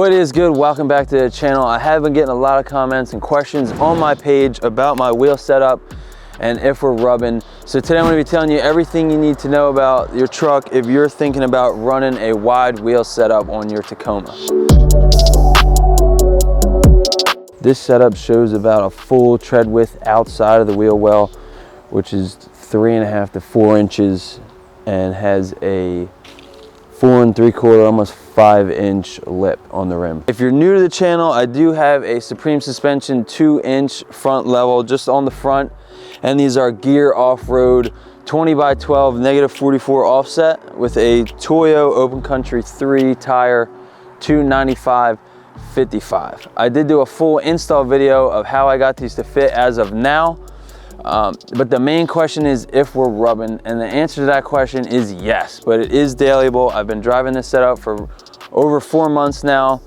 What is good? Welcome back to the channel. I have been getting a lot of comments and questions on my page about my wheel setup and if we're rubbing. So today I'm going to be telling you everything you need to know about your truck if you're thinking about running a wide wheel setup on your Tacoma. This setup shows about a full tread width outside of the wheel well, which is 3.5 to 4 inches, and has a 4 3/4, almost 5-inch lip on the rim. If you're new to the channel, I do have a Supreme Suspension 2-inch front level just on the front, and these are gear off-road 20x12 -44 offset with a Toyo Open Country 3 tire 295/55. I did do a full install video of how I got these to fit as of now. But the main question is if we're rubbing, and the answer to that question is yes, but it is dailyable. I've been driving this setup for over 4 months now.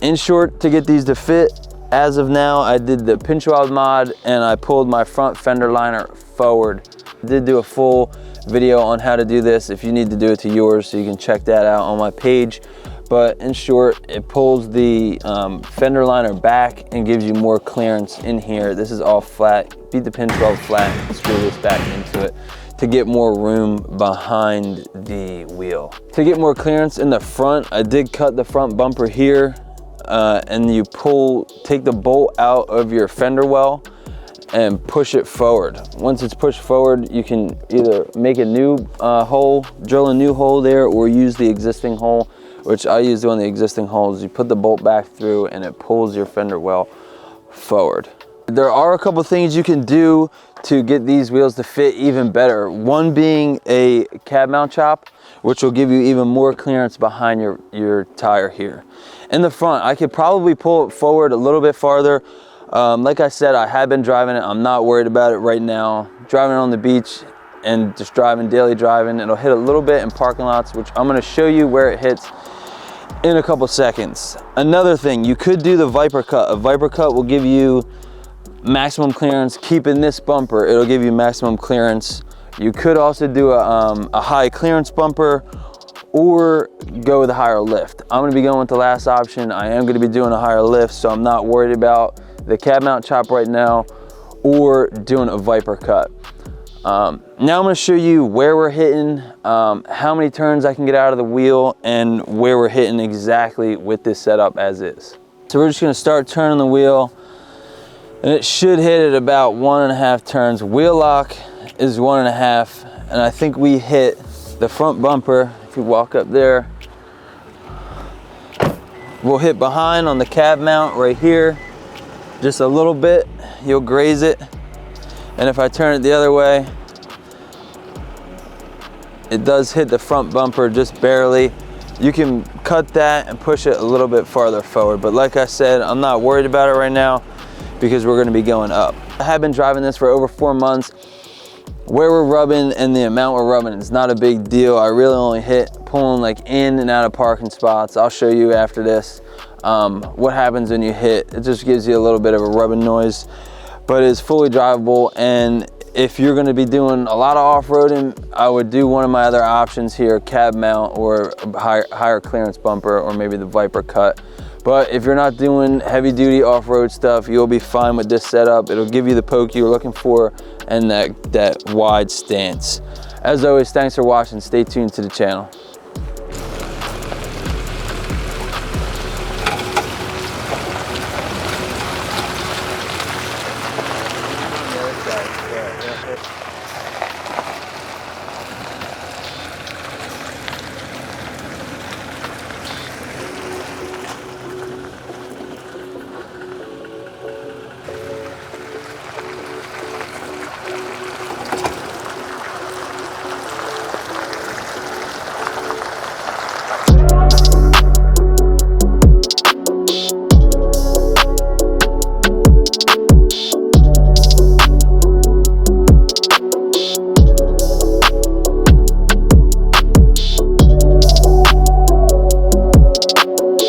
In short, to get these to fit, as of now, I did the pinch weld mod and I pulled my front fender liner forward. I did do a full video on how to do this if you need to do it to yours, so you can check that out on my page. But in short, it pulls the fender liner back and gives you more clearance in here. This is all flat. Beat the pinch weld flat and screw this back into it to get more room behind the wheel. To get more clearance in the front, I did cut the front bumper here, and you take the bolt out of your fender well and push it forward. Once it's pushed forward, you can either make a new hole, drill a new hole there, or use the existing hole, which I use on the existing holes. You put the bolt back through and it pulls your fender well forward. There are a couple things you can do to get these wheels to fit even better. One being a cab mount chop, which will give you even more clearance behind your tire here. In the front, I could probably pull it forward a little bit farther. Like I said, I have been driving it. I'm not worried about it right now. Driving on the beach and just daily driving, it'll hit a little bit in parking lots, which I'm gonna show you where it hits in a couple seconds. Another thing, you could do the Viper cut. A Viper cut will give you maximum clearance. Keeping this bumper, it'll give you maximum clearance. You could also do a high clearance bumper or go with a higher lift. I'm gonna be going with the last option. I am gonna be doing a higher lift, so I'm not worried about the cab mount chop right now or doing a Viper cut. Now I'm going to show you where we're hitting, how many turns I can get out of the wheel, and where we're hitting exactly with this setup as is. So we're just going to start turning the wheel, and it should hit at about 1.5 turns. Wheel lock is 1.5, and I think we hit the front bumper. If you walk up there, we'll hit behind on the cab mount right here, just a little bit. You'll graze it. And if I turn it the other way, it does hit the front bumper just barely. You can cut that and push it a little bit farther forward. But like I said, I'm not worried about it right now because we're gonna be going up. I have been driving this for over 4 months. Where we're rubbing and the amount we're rubbing is not a big deal. I really only pulling like in and out of parking spots. I'll show you after this what happens when you hit. It just gives you a little bit of a rubbing noise, but it's fully drivable. And if you're going to be doing a lot of off-roading, I would do one of my other options here, cab mount or a higher clearance bumper, or maybe the Viper cut. But if you're not doing heavy duty off-road stuff, you'll be fine with this setup. It'll give you the poke you're looking for and that wide stance. As always, thanks for watching. Stay tuned to the channel.